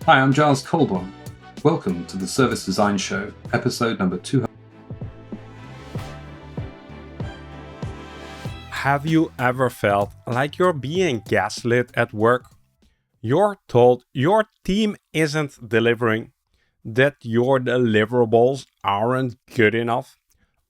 Hi, I'm Giles Colborne. Welcome to the Service Design Show, episode number 200. Have you ever felt like you're being gaslit at work? You're told your team isn't delivering, that your deliverables aren't good enough,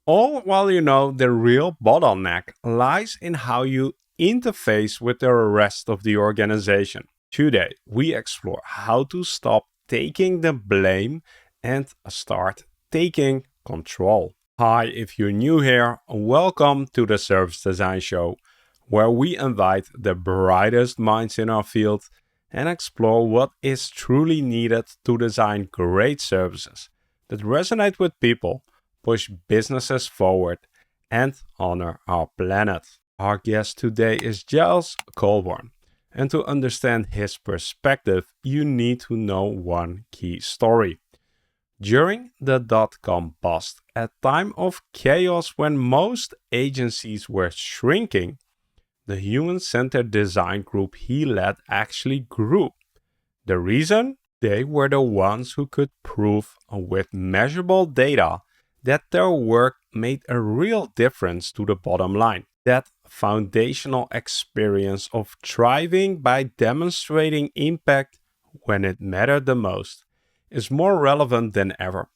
all while you know the real bottleneck lies in how you interface with the rest of the organization. Today, we explore how to stop taking the blame and start taking control. Hi, if you're new here, welcome to the Service Design Show, where we invite the brightest minds in our field and explore what is truly needed to design great services that resonate with people, push businesses forward, and honor our planet. Our guest today is Giles Colborne, and to understand his perspective, you need to know one key story. During the dot-com bust, a time of chaos when most agencies were shrinking, the human-centered design group he led actually grew. The reason? They were the ones who could prove with measurable data that their work made a real difference to the bottom line. That foundational experience of thriving by demonstrating impact when it mattered the most is more relevant than ever.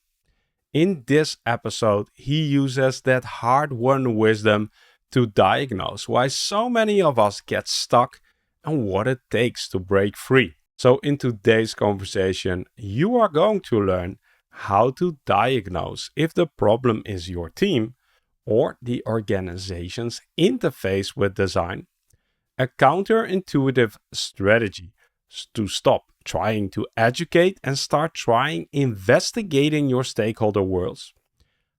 In this episode, he uses that hard-won wisdom to diagnose why so many of us get stuck and what it takes to break free. So in today's conversation, you are going to learn how to diagnose if the problem is your team or the organization's interface with design, a counterintuitive strategy to stop trying to educate and start trying investigating your stakeholder worlds,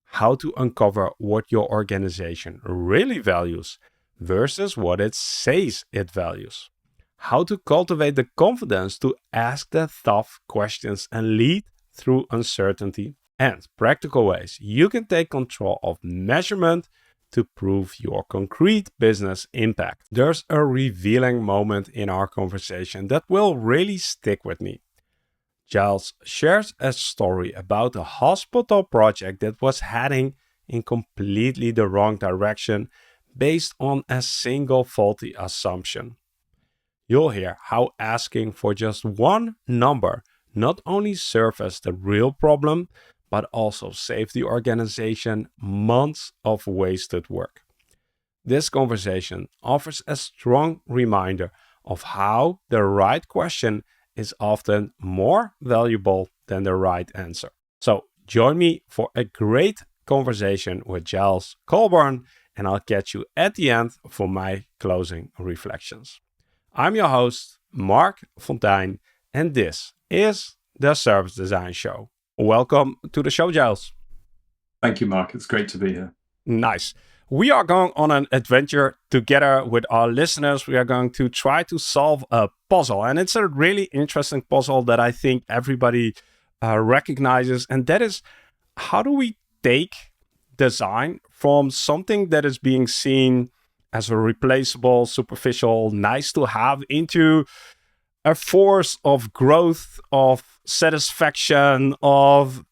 how to uncover what your organization really values versus what it says it values, how to cultivate the confidence to ask the tough questions and lead through uncertainty, and practical ways you can take control of measurement to prove your concrete business impact. There's a revealing moment in our conversation that will really stick with me. Giles shares a story about a hospital project that was heading in completely the wrong direction based on a single faulty assumption. You'll hear how asking for just one number not only surfaced the real problem, but also saved the organization months of wasted work. This conversation offers a strong reminder of how the right question is often more valuable than the right answer. So join me for a great conversation with Giles Colborne, and I'll catch you at the end for my closing reflections. I'm your host, Mark Fontijn, and this is the Service Design Show. Welcome to the show, Giles. Thank you, Mark. It's great to be here. Nice. We are going on an adventure together with our listeners. We are going to try to solve a puzzle. And it's a really interesting puzzle that I think everybody recognizes. And that is, how do we take design from something that is being seen as a replaceable, superficial, nice to have into a force of growth, of satisfaction, of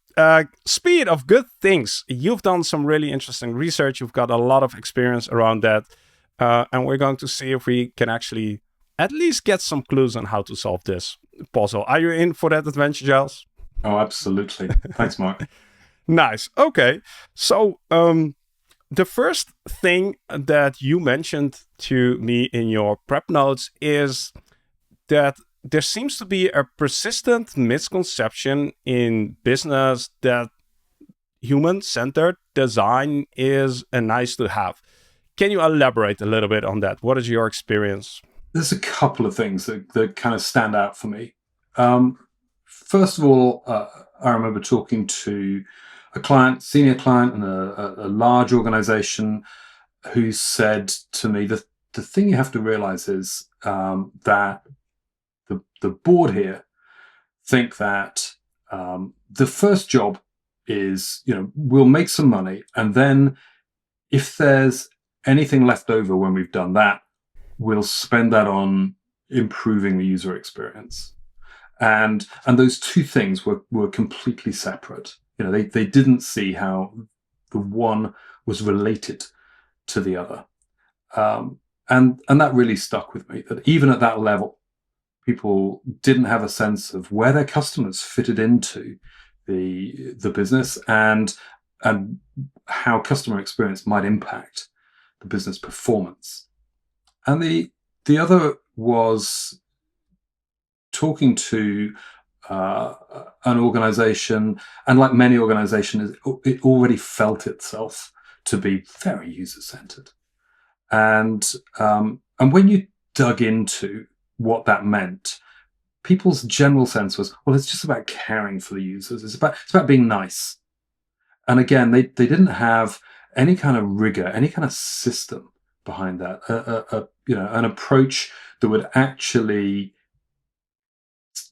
speed, of good things. You've done some really interesting research. You've got a lot of experience around that. And we're going to see if we can actually at least get some clues on how to solve this puzzle. Are you in for that adventure, Giles? Oh, absolutely. Thanks, Mark. Nice. Okay. So the first thing that you mentioned to me in your prep notes is that there seems to be a persistent misconception in business that human-centered design is a nice to have. Can you elaborate a little bit on that? What is your experience? There's a couple of things that kind of stand out for me. First of all, I remember talking to a client, senior client in a large organization who said to me, the thing you have to realize is that the board here think that the first job is, we'll make some money, and then if there's anything left over when we've done that, we'll spend that on improving the user experience. and those two things were completely separate. They didn't see how the one was related to the other, and that really stuck with me. That even at that level, people didn't have a sense of where their customers fitted into the business, and how customer experience might impact the business performance. And the other was talking to an organization, and like many organizations, it already felt itself to be very user-centered. And when you dug into what that meant, people's general sense was, well, it's just about caring for the users. It's about being nice. And again, they didn't have any kind of rigor, any kind of system behind that. An approach that would actually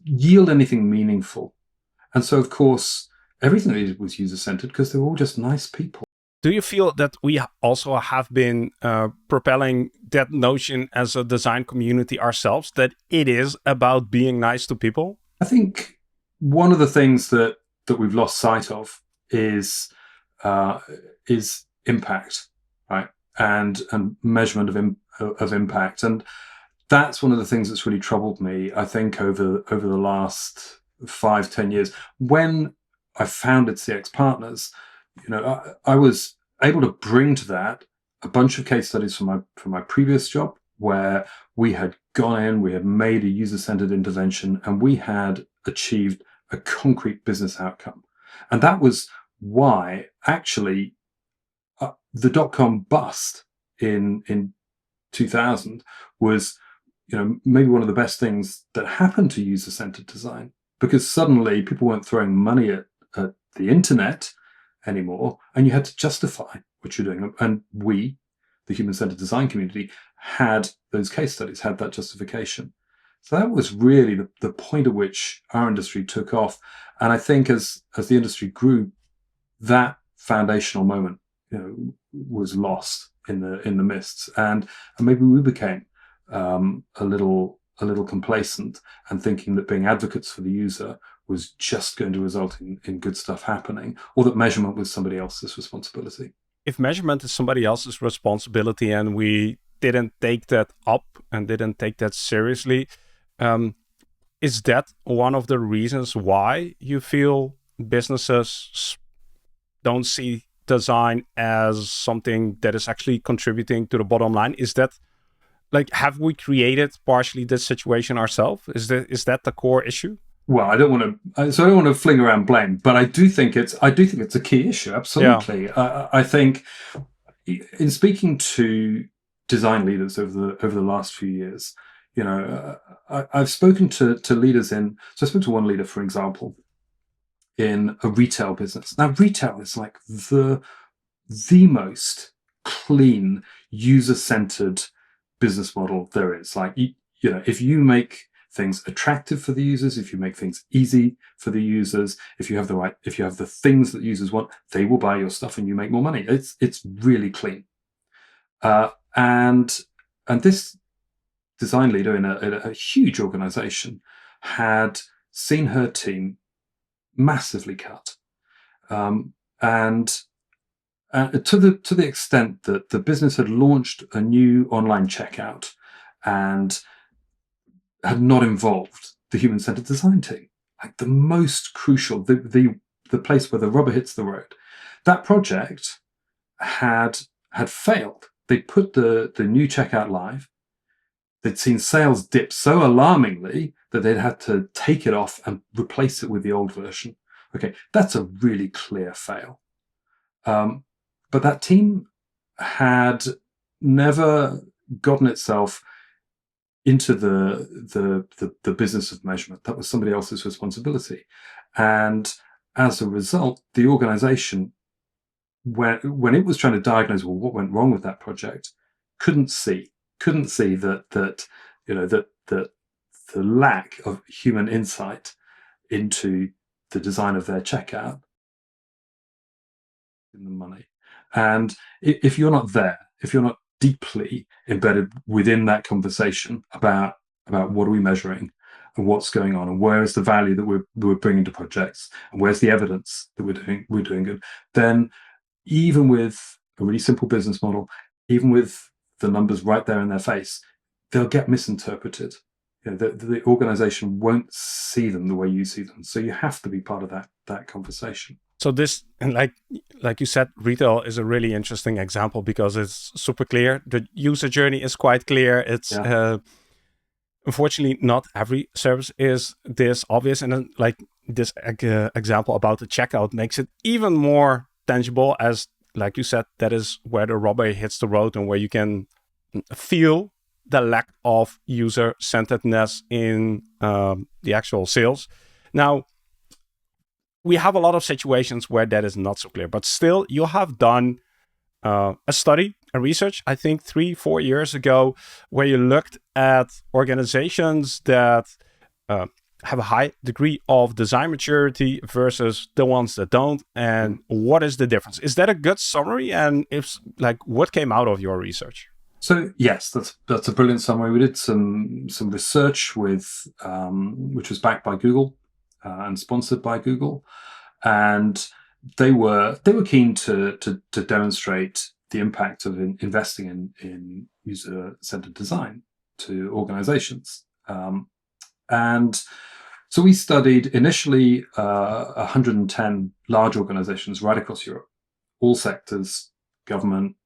yield anything meaningful. And so, of course, everything was user-centered because they were all just nice people. Do you feel that we also have been propelling that notion as a design community ourselves, that it is about being nice to people? I think one of the things that we've lost sight of is impact, right? And measurement of impact. And that's one of the things that's really troubled me, I think, over the last 5-10 years. When I founded CX Partners, I was able to bring to that a bunch of case studies from my previous job, where we had gone in, we had made a user-centered intervention, and we had achieved a concrete business outcome. And that was why actually the dot-com bust in 2000 was maybe one of the best things that happened to user-centered design, because suddenly people weren't throwing money at the internet anymore, and you had to justify what you're doing. And we, the human-centered design community, had those case studies, had that justification. So that was really the point at which our industry took off. And I think as the industry grew, that foundational moment, was lost in the mists, and maybe we became a little complacent, and thinking that being advocates for the user was just going to result in good stuff happening, or that measurement was somebody else's responsibility. If measurement is somebody else's responsibility and we didn't take that up and didn't take that seriously, is that one of the reasons why you feel businesses don't see design as something that is actually contributing to the bottom line? Is that, like, have we created partially this situation ourselves? Is that the core issue? Well, I don't want to fling around blame, but I do think it's a key issue. Absolutely. Yeah. I think in speaking to design leaders over the last few years, I've spoken to leaders so I spoke to one leader, for example, in a retail business. Now, retail is like the most clean, user-centered business model there is. Like, if you make things attractive for the users, if you make things easy for the users, if you have the things that users want, they will buy your stuff and you make more money. It's really clean. And this design leader in a huge organization had seen her team massively cut, and to the extent that the business had launched a new online checkout and had not involved the human-centered design team, like the most crucial, the place where the rubber hits the road. That project had failed. They put the new checkout live. They'd seen sales dip so alarmingly that they'd had to take it off and replace it with the old version. Okay, that's a really clear fail. But that team had never gotten itself into the business of measurement. That was somebody else's responsibility. And as a result, the organization, when it was trying to diagnose, well, what went wrong with that project, couldn't see that the lack of human insight into the design of their checkout in the money. And if you're not there, if you're not deeply embedded within that conversation about what are we measuring, and what's going on, and where is the value that we're bringing to projects, and where's the evidence that we're doing good, then even with a really simple business model, even with the numbers right there in their face, they'll get misinterpreted. The organization won't see them the way you see them. So you have to be part of that conversation. So this, and like you said, retail is a really interesting example because it's super clear. The user journey is quite clear. It's unfortunately not every service is this obvious, and then like this example about the checkout makes it even more tangible, as like you said, that is where the rubber hits the road and where you can feel the lack of user-centeredness in the actual sales. Now, we have a lot of situations where that is not so clear, but still you have done a study, a research, I think 3-4 years ago, where you looked at organizations that have a high degree of design maturity versus the ones that don't, and what is the difference? Is that a good summary? And if like, what came out of your research? So yes, that's a brilliant summary. We did some research with which was backed by Google and sponsored by Google, and they were keen to demonstrate the impact of investing in user-centered design to organizations. And so we studied initially 110 large organizations right across Europe, all sectors, government,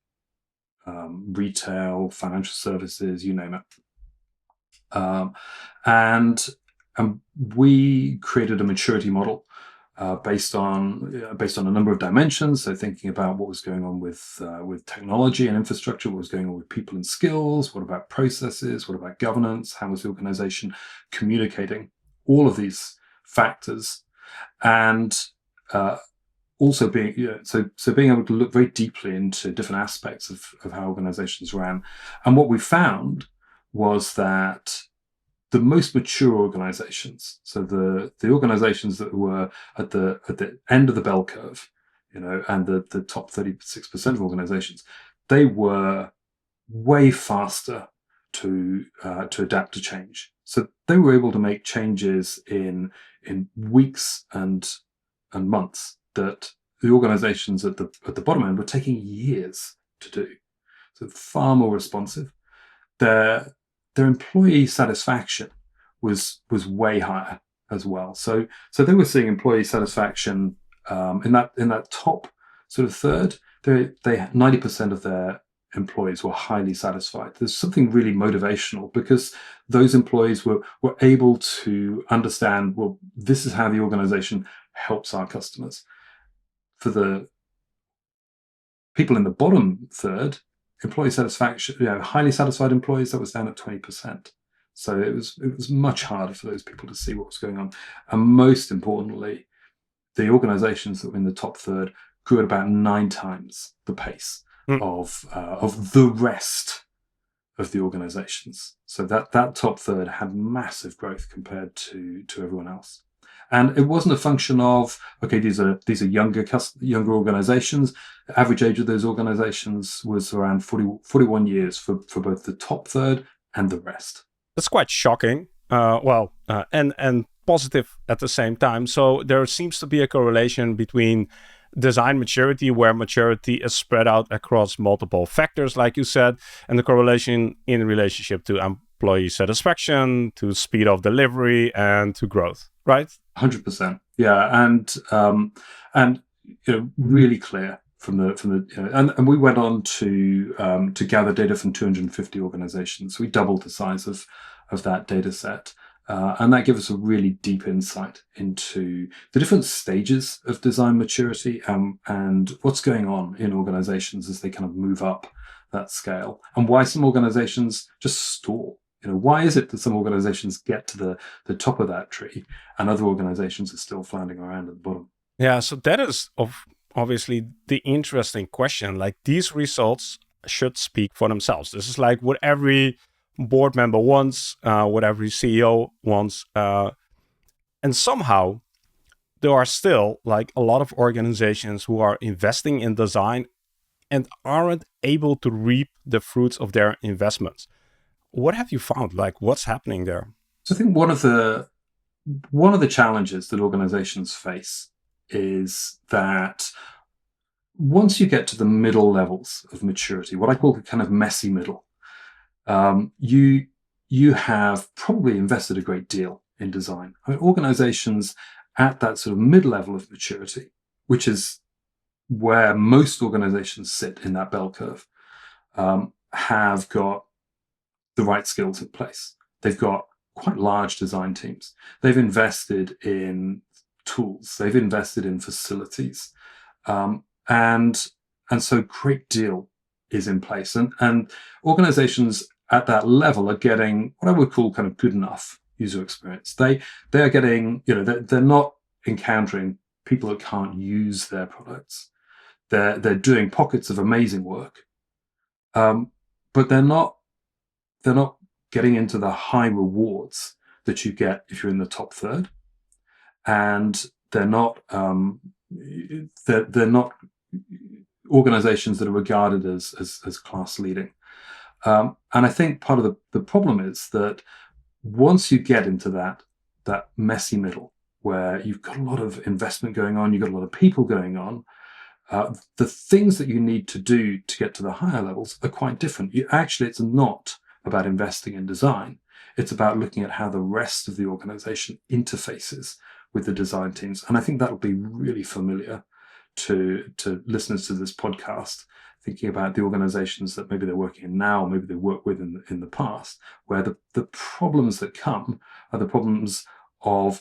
retail, financial services, you name it. And we created a maturity model based on a number of dimensions. So thinking about what was going on with technology and infrastructure, what was going on with people and skills, what about processes, what about governance, how was the organization communicating, all of these factors, and also being being able to look very deeply into different aspects of how organizations ran. And what we found was that the most mature organizations, so the organizations that were at the end of the bell curve, and the top 36% of organizations, they were way faster to adapt to change. So they were able to make changes in weeks and months that the organizations at the bottom end were taking years to do. So far more responsive. Their employee satisfaction was way higher as well. So they were seeing employee satisfaction in that top sort of third. They 90% of their employees were highly satisfied. There's something really motivational because those employees were able to understand, well, this is how the organization helps our customers. For the people in the bottom third, employee satisfaction, highly satisfied employees, that was down at 20%. So it was much harder for those people to see what was going on. And most importantly, the organizations that were in the top third grew at about 9 times the pace of the rest of the organizations. So that top third had massive growth compared to everyone else. And it wasn't a function of, okay, these are younger organizations. The average age of those organizations was around 41 years for both the top third and the rest. That's quite shocking. And positive at the same time. So there seems to be a correlation between design maturity, where maturity is spread out across multiple factors, like you said, and the correlation in relationship to employee satisfaction, to speed of delivery, and to growth, right? 100%. Yeah, and really clear from the and we went on to gather data from 250 organizations. We doubled the size of that data set. And that gives us a really deep insight into the different stages of design maturity and what's going on in organizations as they kind of move up that scale, and why some organizations just stall. Why is it that some organizations get to the top of that tree and other organizations are still floundering around at the bottom? Yeah, so that is obviously the interesting question. Like, these results should speak for themselves. This is like what every board member wants, what every CEO wants. And somehow there are still like a lot of organizations who are investing in design and aren't able to reap the fruits of their investments. What have you found? Like, what's happening there? So I think one of the challenges that organizations face is that once you get to the middle levels of maturity, what I call the kind of messy middle, you have probably invested a great deal in design. I mean, organizations at that sort of mid level of maturity, which is where most organizations sit in that bell curve, have got the right skills in place. They've got quite large design teams. They've invested in tools. They've invested in facilities, and so great deal is in place. And organizations at that level are getting what I would call kind of good enough user experience. They are getting, they're not encountering people that can't use their products. They're doing pockets of amazing work, but they're not getting into the high rewards that you get if you're in the top third, and they're not organizations that are regarded as class leading. And I think part of the problem is that once you get into that messy middle where you've got a lot of investment going on, you've got a lot of people going on, the things that you need to do to get to the higher levels are quite different. It's not about investing in design. It's about looking at how the rest of the organization interfaces with the design teams. And I think that will be really familiar to listeners to this podcast, thinking about the organizations that maybe they're working in now, or maybe they worked with in the past, where the problems that come are the problems of,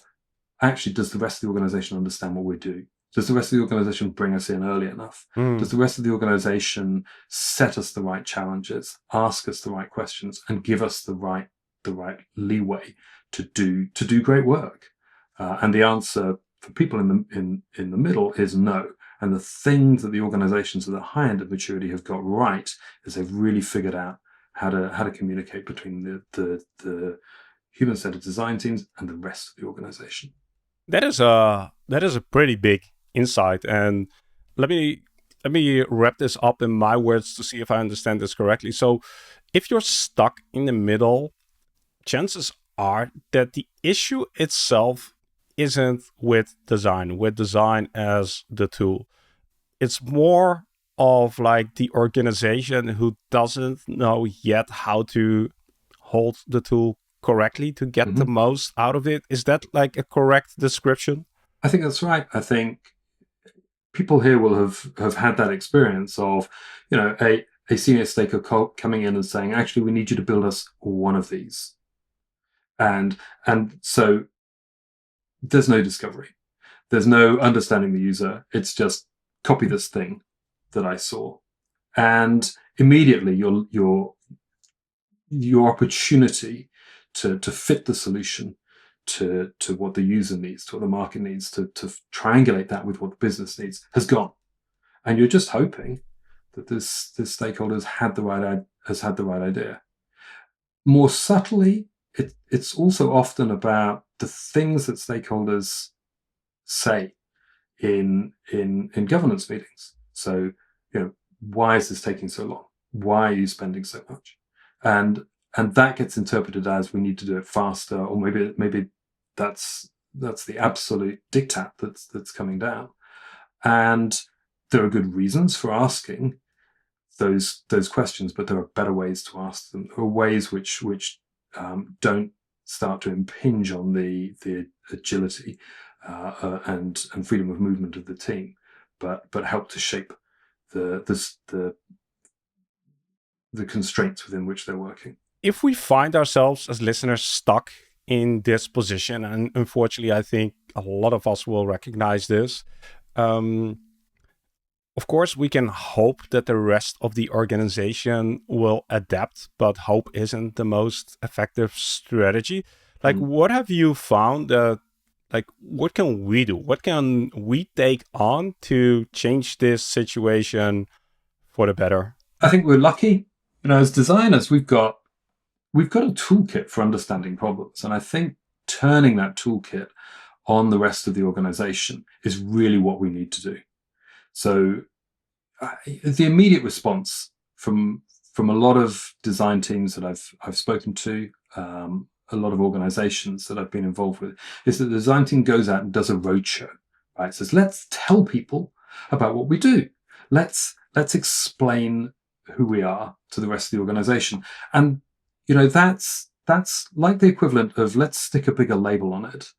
actually, does the rest of the organization understand what we do? Does the rest of the organization bring us in early enough? Does the rest of the organization set us the right challenges, ask us the right questions, and give us the right leeway to do great work? And the answer for people in the middle is no. And the things that the organizations at the high end of maturity have got right is they've really figured out how to communicate between the human-centered design teams and the rest of the organization. That is a pretty big insight, and let me wrap this up in my words to see if I understand this correctly. So if you're stuck in the middle, chances are that the issue itself isn't with design as the tool. It's more of like the organization who doesn't know yet how to hold the tool correctly to get the most out of it. Is that like a correct description? I think that's right. I think people here will have had that experience of, a senior stakeholder coming in and saying, actually, we need you to build us one of these. And so there's no discovery. There's no understanding the user. It's just copy this thing that I saw. And immediately your opportunity to fit the solution to what the user needs, to what the market needs, to triangulate that with what the business needs has gone. And you're just hoping that this stakeholder has had the right idea. More subtly, it's also often about the things that stakeholders say in governance meetings. So, why is this taking so long? Why are you spending so much? And that gets interpreted as we need to do it faster, or maybe that's the absolute diktat that's coming down. And there are good reasons for asking those questions, but there are better ways to ask them, or ways which don't start to impinge on the agility and freedom of movement of the team, but help to shape the constraints within which they're working. If we find ourselves as listeners stuck in this position, and unfortunately, I think a lot of us will recognize this, of course, we can hope that the rest of the organization will adapt, but hope isn't the most effective strategy. Like, what have you found that, like, what can we do? What can we take on to change this situation for the better? I think we're lucky. As designers, we've got a toolkit for understanding problems. And I think turning that toolkit on the rest of the organization is really what we need to do. So the immediate response from a lot of design teams that I've spoken to, a lot of organizations that I've been involved with is that the design team goes out and does a roadshow, right? It says, let's tell people about what we do. Let's explain who we are to the rest of the organization. And, that's like the equivalent of let's stick a bigger label on it.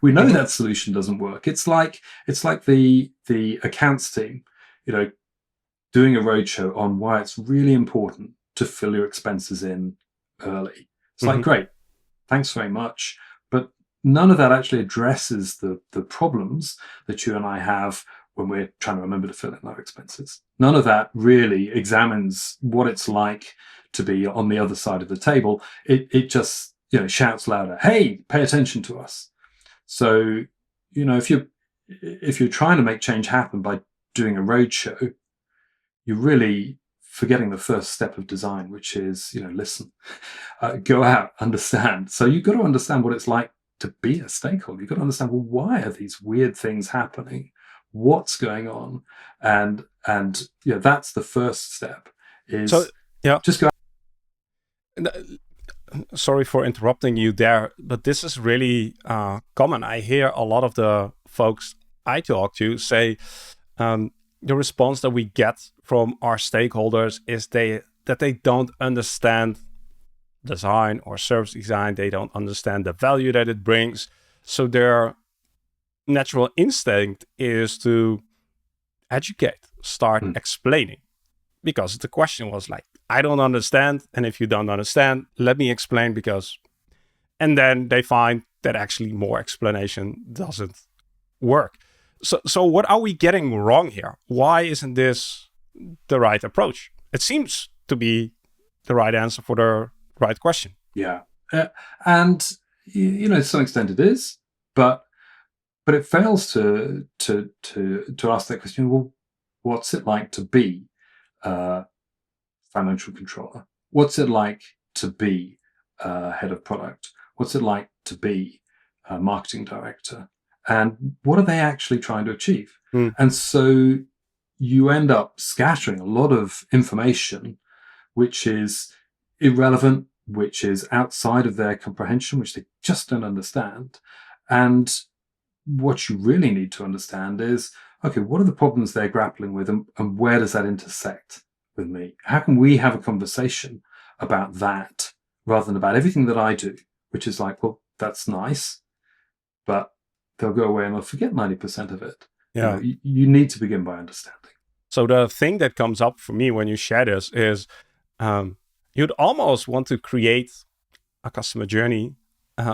We know that solution doesn't work. It's like the accounts team, doing a roadshow on why it's really important to fill your expenses in early. It's like, great, thanks very much. But none of that actually addresses the problems that you and I have when we're trying to remember to fill in our expenses. None of that really examines what it's like to be on the other side of the table. It just, shouts louder, hey, pay attention to us. So, if you're trying to make change happen by doing a roadshow, you're really forgetting the first step of design, which is, listen, go out, understand. So you've got to understand what it's like to be a stakeholder. You've got to understand, well, why are these weird things happening? What's going on? And that's the first step. Is just go out. Sorry for interrupting you there, but this is really common. I hear a lot of the folks I talk to say the response that we get from our stakeholders is that they don't understand design or service design. They don't understand the value that it brings. So their natural instinct is to educate, start explaining. Because the question was like, I don't understand. And if you don't understand, let me explain because... And then they find that actually more explanation doesn't work. So what are we getting wrong here? Why isn't this the right approach? It seems to be the right answer for the right question. Yeah. And, to some extent it is, but it fails to ask that question, well, what's it like to be a financial controller? What's it like to be head of product? What's it like to be a marketing director? And what are they actually trying to achieve? And so you end up scattering a lot of information which is irrelevant, which is outside of their comprehension, which they just don't understand. And what you really need to understand is, okay, what are the problems they're grappling with, and where does that intersect with me? How can we have a conversation about that rather than about everything that I do, which is like, well, that's nice, but they'll go away and they'll forget 90% of it. Yeah. You need to begin by understanding. So the thing that comes up for me when you share this is you'd almost want to create a customer journey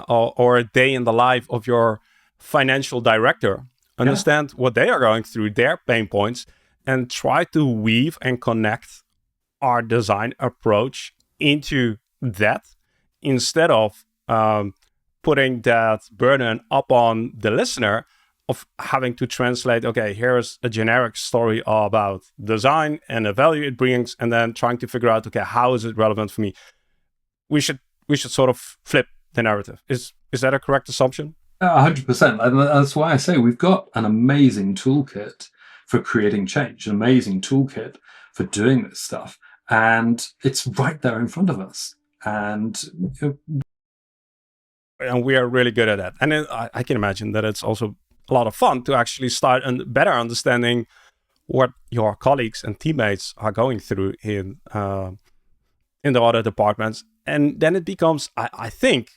or a day in the life of your financial director. Understand what they are going through, their pain points, and try to weave and connect our design approach into that instead of putting that burden up on the listener of having to translate, okay, here's a generic story about design and the value it brings, and then trying to figure out, okay, how is it relevant for me? We should sort of flip the narrative. Is that a correct assumption? 100%. And that's why I say we've got an amazing toolkit for creating change, an amazing toolkit for doing this stuff. And it's right there in front of us. And we are really good at that. And I can imagine that it's also a lot of fun to actually start better understanding what your colleagues and teammates are going through in the other departments. And then it becomes, I think,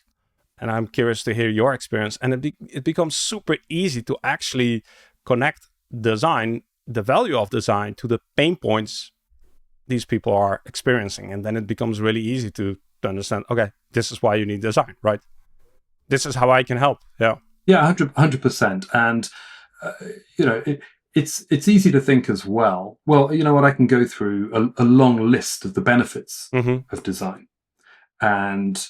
and I'm curious to hear your experience, and it becomes super easy to actually connect design, the value of design, to the pain points these people are experiencing. And then it becomes really easy to understand, okay, this is why you need design, right? This is how I can help. Yeah. Yeah, 100%. And, it's easy to think as well, you know what, I can go through a long list of the benefits of design. And,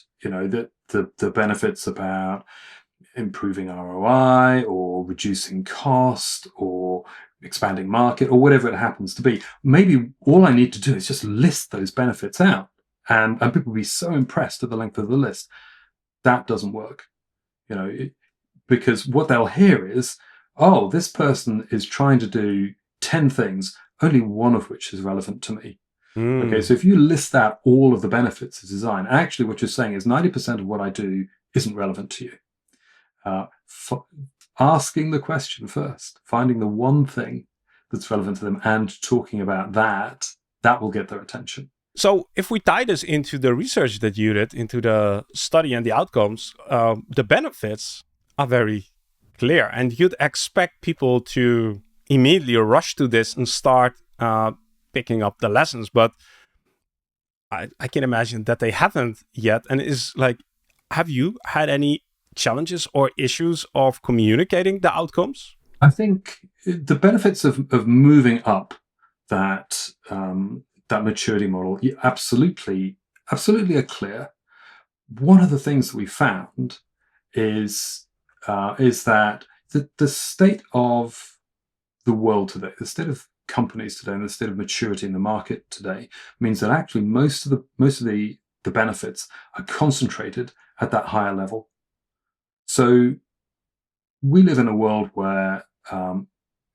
the benefits about improving ROI or reducing cost or expanding market or whatever it happens to be. Maybe all I need to do is just list those benefits out, and people will be so impressed at the length of the list. That doesn't work, because what they'll hear is, oh, this person is trying to do 10 things, only one of which is relevant to me. Okay, so if you list out all of the benefits of design, actually what you're saying is 90% of what I do isn't relevant to you. Asking the question first, finding the one thing that's relevant to them and talking about that will get their attention. So if we tie this into the research that you did, into the study and the outcomes, the benefits are very clear. And you'd expect people to immediately rush to this and start picking up the lessons. But I can imagine that they haven't yet. And is like, have you had any challenges or issues of communicating the outcomes? I think the benefits of moving up that maturity model absolutely are clear. One of the things that we found is that the state of the world today, the state of companies today, and the state of maturity in the market today means that actually most of the benefits are concentrated at that higher level. So we live in a world where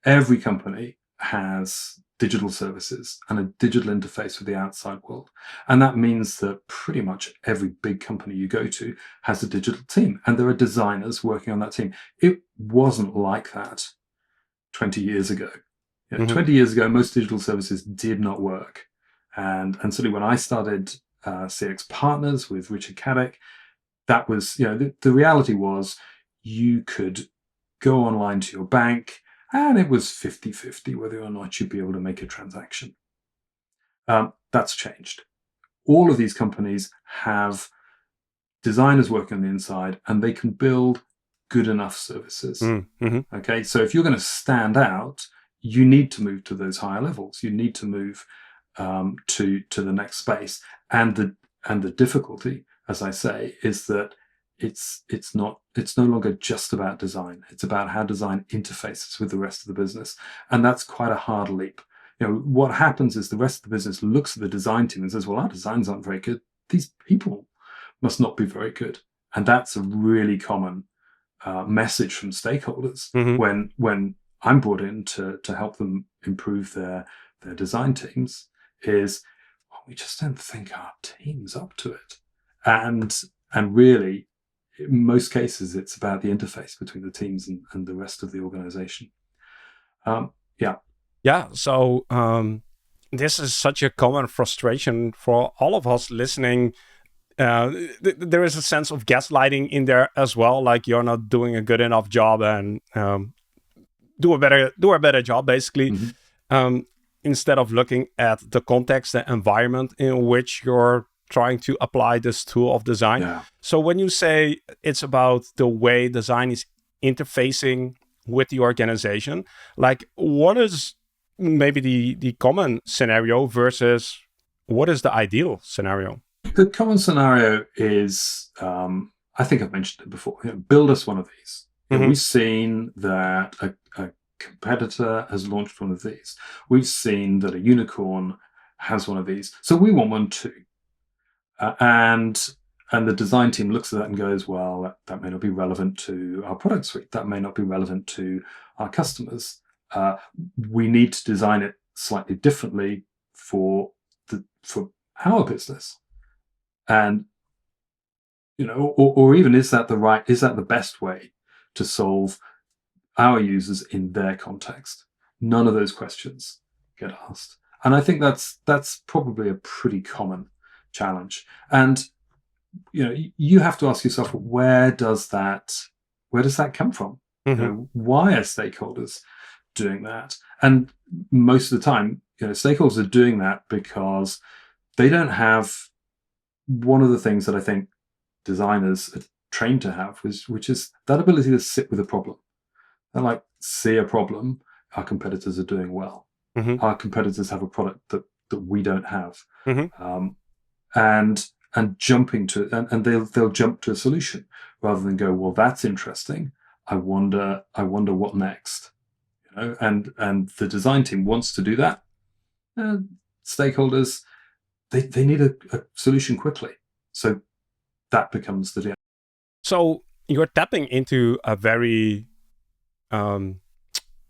every company has digital services and a digital interface with the outside world. And that means that pretty much every big company you go to has a digital team, and there are designers working on that team. It wasn't like that 20 years ago. 20 years ago, most digital services did not work. And certainly when I started CX Partners with Richard Caddick, that was, the reality was you could go online to your bank, and it was 50-50 whether or not you'd be able to make a transaction. That's changed. All of these companies have designers working on the inside, and they can build good enough services. Okay, so if you're going to stand out, you need to move to those higher levels. You need to move to the next space. And the difficulty, as I say, is that it's no longer just about design. It's about how design interfaces with the rest of the business, and that's quite a hard leap. What happens is the rest of the business looks at the design team and says, "Well, our designs aren't very good. These people must not be very good," and that's a really common message from stakeholders when I'm brought in to help them improve their design teams. Is, well, we just don't think our team's up to it, and really, in most cases, it's about the interface between the teams and the rest of the organization. So this is such a common frustration for all of us listening. There is a sense of gaslighting in there as well, like you're not doing a good enough job, and do a better job, basically. Instead of looking at the context, the environment in which you're trying to apply this tool of design. Yeah. So when you say it's about the way design is interfacing with the organization, like what is maybe the common scenario versus what is the ideal scenario? The common scenario is, I think I've mentioned it before, build us one of these. We've seen that a competitor has launched one of these. We've seen that a unicorn has one of these. So we want one too. And the design team looks at that and goes, well, that may not be relevant to our product suite. That may not be relevant to our customers. We need to design it slightly differently for our business. And, or even is that the best way to solve our users in their context? None of those questions get asked. And I think that's probably a pretty common challenge. And you have to ask yourself, where does that come from? Why are stakeholders doing that? And most of the time, stakeholders are doing that because they don't have one of the things that I think designers are trained to have, which is that ability to sit with a problem. They're like, see a problem, our competitors are doing well. Our competitors have a product that we don't have. And jumping to and they'll jump to a solution rather than go, well, that's interesting. I wonder what next. And the design team wants to do that. Stakeholders, they need a solution quickly. So that becomes the deal. So you're tapping into a very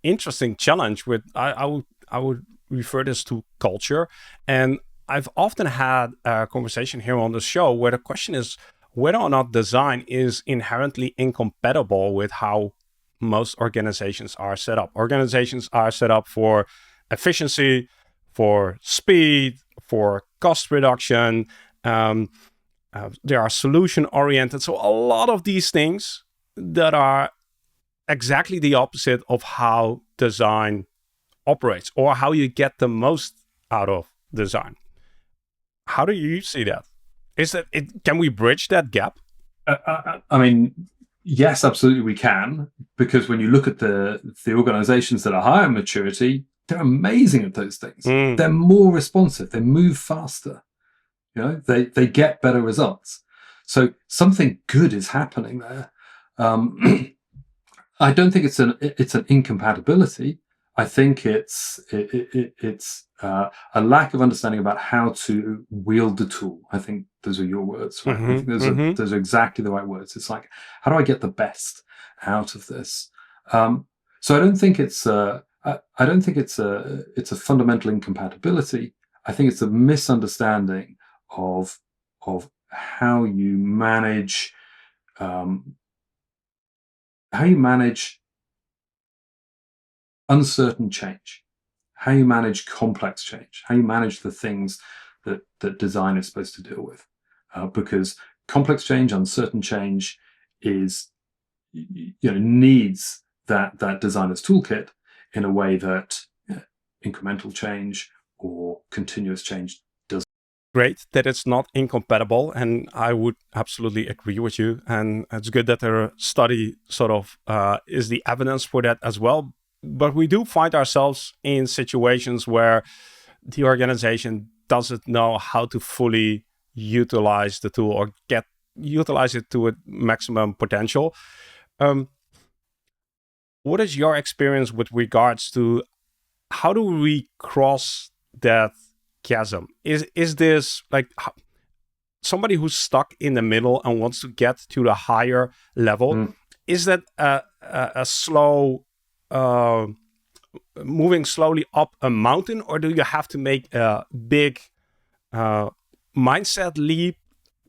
interesting challenge with I would refer this to culture. And I've often had a conversation here on the show where the question is whether or not design is inherently incompatible with how most organizations are set up. Organizations are set up for efficiency, for speed, for cost reduction. They are solution oriented. So a lot of these things that are exactly the opposite of how design operates or how you get the most out of design. How do you see that? Is that it? Can we bridge that gap? I mean, yes, absolutely we can, because when you look at the organizations that are higher maturity, they're amazing at those things. They're more responsive. They move faster. You know, they get better results. So something good is happening there. I don't think it's an incompatibility. I think it's a lack of understanding about how to wield the tool. I think those are your words, right? I think those are exactly the right words. It's like, how do I get the best out of this? So I don't think it's a fundamental incompatibility. I think it's a misunderstanding of how you manage uncertain change, how you manage complex change, how you manage the things that design is supposed to deal with. Because complex change, uncertain change needs that designer's toolkit in a way that incremental change or continuous change does. Great that it's not incompatible, and I would absolutely agree with you. And it's good that the study sort of is the evidence for that as well. But we do find ourselves in situations where the organization doesn't know how to fully utilize the tool or utilize it to its maximum potential. What is your experience with regards to how do we cross that chasm? Is this like somebody who's stuck in the middle and wants to get to the higher level? Is that a slow moving slowly up a mountain, or do you have to make a big mindset leap?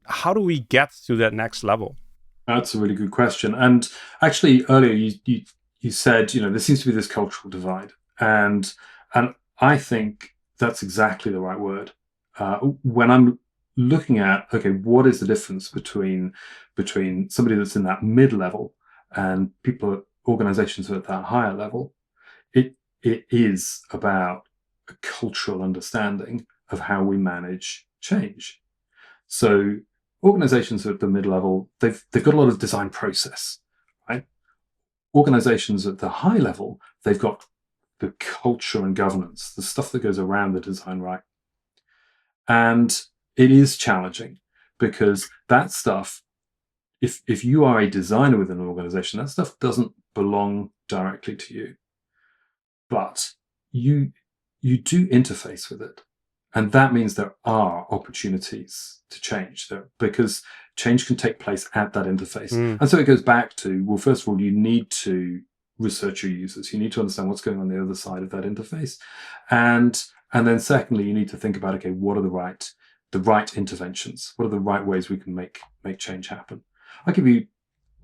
How do we get to that next level? That's a really good question. And actually, earlier you said, there seems to be this cultural divide, and I think that's exactly the right word. When I'm looking at, okay, what is the difference between somebody that's in that mid-level and organizations at that higher level, it is about a cultural understanding of how we manage change. So organizations at the mid-level, they've got a lot of design process, right? Organizations at the high level, they've got the culture and governance, the stuff that goes around the design, right? And it is challenging because that stuff, if you are a designer within an organization, that stuff doesn't belong directly to you. But you do interface with it. And that means there are opportunities to change there, because change can take place at that interface. And so it goes back to, well, first of all, you need to research your users. You need to understand what's going on the other side of that interface. And then secondly, you need to think about, okay, what are the right interventions? What are the right ways we can make change happen? I'll give you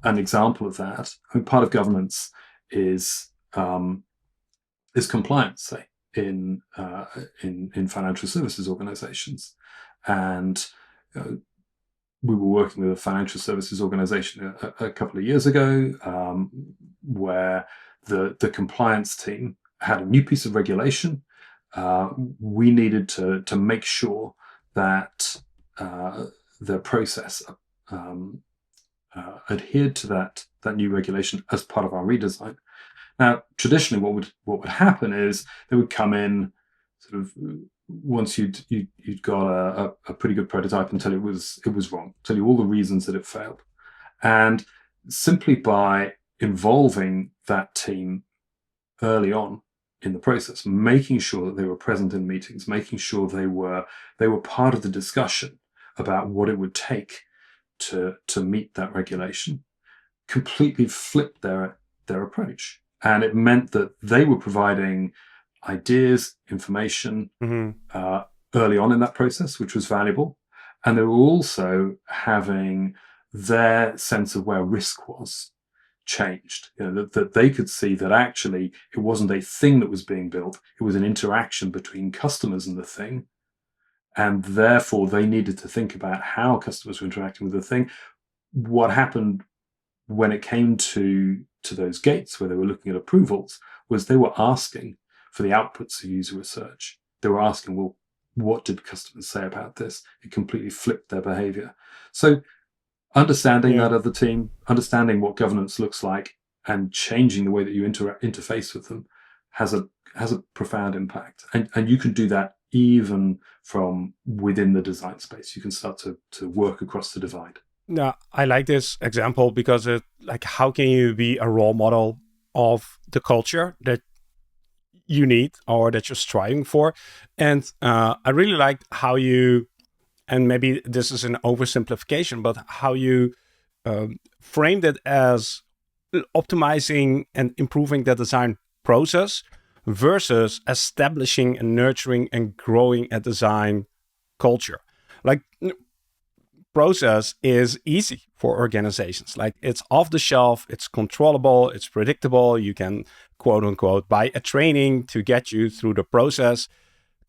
an example of that. I mean, part of governance is compliance, say, in financial services organizations. And we were working with a financial services organization a couple of years ago, where the compliance team had a new piece of regulation. We needed to make sure that the process adhered to that new regulation as part of our redesign. Now, traditionally, what would happen is they would come in sort of once you'd got a pretty good prototype and tell you it was wrong, tell you all the reasons that it failed. And simply by involving that team early on in the process, making sure that they were present in meetings, making sure they were part of the discussion about what it would take to meet that regulation, completely flipped their approach. And it meant that they were providing ideas, information, early on in that process, which was valuable. And they were also having their sense of where risk was changed. That they could see that actually it wasn't a thing that was being built, it was an interaction between customers and the thing. And therefore, they needed to think about how customers were interacting with the thing. What happened when it came to those gates where they were looking at approvals was they were asking for the outputs of user research. They were asking, well, what did customers say about this? It completely flipped their behavior. So understanding that other team, understanding what governance looks like, and changing the way that you interface with them has a profound impact. And you can do that even from within the design space. You can start to work across the divide. Now, I like this example because how can you be a role model of the culture that you need or that you're striving for? And I really liked how you, and maybe this is an oversimplification, but how you framed it as optimizing and improving the design process versus establishing and nurturing and growing a design culture. Like, process is easy for organizations. Like, it's off the shelf, it's controllable, it's predictable. You can, quote unquote, buy a training to get you through the process.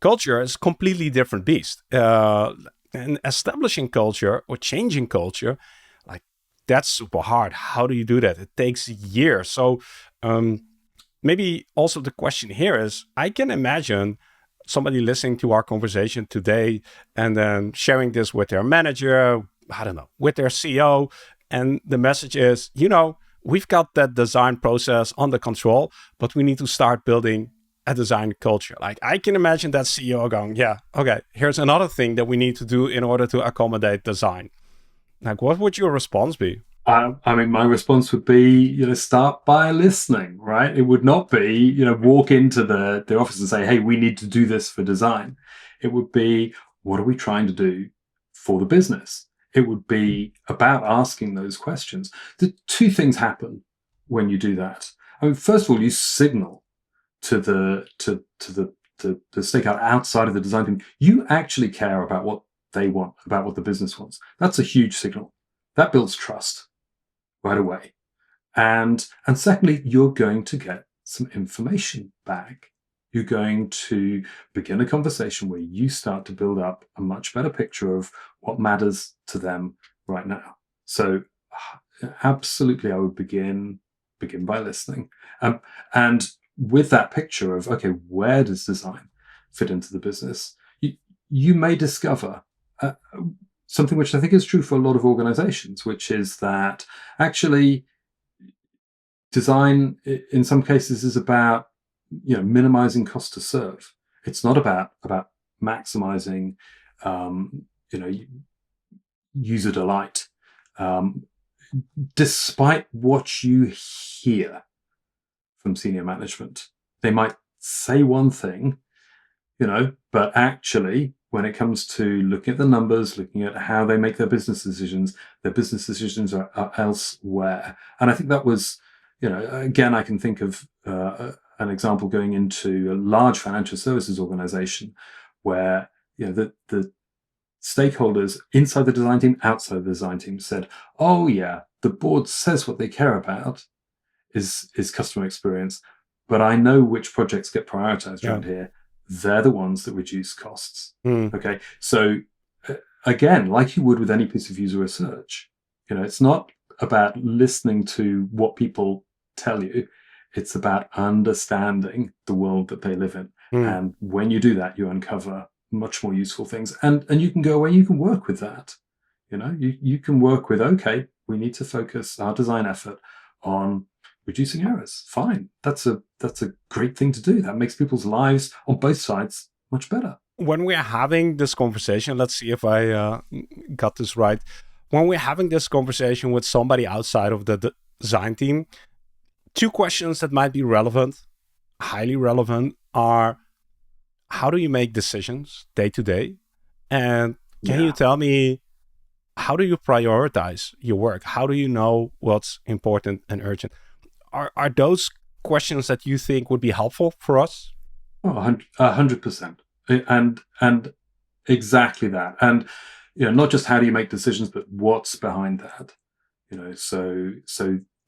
Culture is a completely different beast. And establishing culture or changing culture, like, that's super hard. How do you do that? It takes years. So maybe also the question here is, I can imagine somebody listening to our conversation today and then sharing this with their manager, I don't know, with their CEO. And the message is, we've got that design process under control, but we need to start building a design culture. Like, I can imagine that CEO going, yeah, okay, here's another thing that we need to do in order to accommodate design. Like, what would your response be? I mean, my response would be, start by listening, right? It would not be, walk into the office and say, hey, we need to do this for design. It would be, what are we trying to do for the business? It would be about asking those questions. The two things happen when you do that. I mean, first of all, you signal to the stakeholder outside of the design team, you actually care about what they want, about what the business wants. That's a huge signal. That builds trust right away. And secondly, you're going to get some information back. You're going to begin a conversation where you start to build up a much better picture of what matters to them right now. So absolutely, I would begin by listening. And with that picture of, okay, where does design fit into the business? You may discover something which I think is true for a lot of organizations, which is that actually design in some cases is about minimizing cost to serve. It's not about maximizing user delight, despite what you hear from senior management. They might say one thing, but actually when it comes to looking at the numbers, looking at how they make their business decisions are elsewhere. And I think that was, again, I can think of an example going into a large financial services organization where, the stakeholders inside the design team, outside the design team said, oh yeah, the board says what they care about is customer experience, but I know which projects get prioritized around here. They're the ones that reduce costs. Okay. So again, like you would with any piece of user research, it's not about listening to what people tell you. It's about understanding the world that they live in. And when you do that, you uncover much more useful things. And you can go away, you can work with that. You can work with, okay, we need to focus our design effort on reducing errors. Fine. That's a great thing to do. That makes people's lives on both sides much better. When we're having this conversation, let's see if I got this right. When we're having this conversation with somebody outside of the design team, two questions that might be relevant, highly relevant, are how do you make decisions day to day? And can you tell me, how do you prioritize your work? How do you know what's important and urgent? Are those questions that you think would be helpful for us? Oh, 100%. And exactly that. And not just how do you make decisions, but what's behind that. So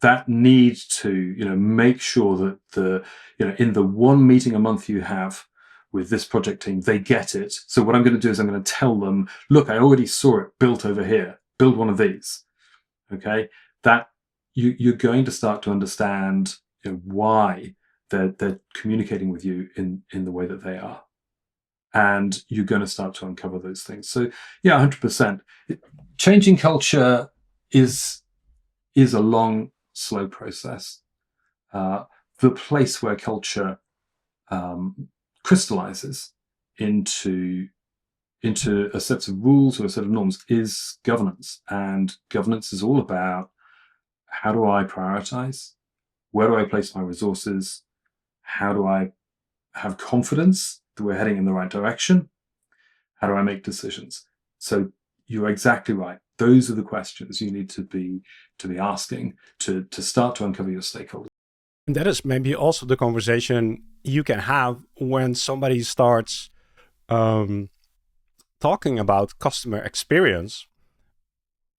that need to make sure that in the one meeting a month you have with this project team, they get it. So what I'm going to do is I'm going to tell them, look, I already saw it built over here. Build one of these. Okay, that you're going to start to understand why they're communicating with you in the way that they are, and you're going to start to uncover those things. So yeah, 100%. Changing culture is a long, slow process. The place where culture crystallizes into a set of rules or a set of norms is governance. And governance is all about, how do I prioritize? Where do I place my resources? How do I have confidence that we're heading in the right direction? How do I make decisions? So you're exactly right. Those are the questions you need to be asking to start to uncover your stakeholders. And that is maybe also the conversation you can have when somebody starts talking about customer experience.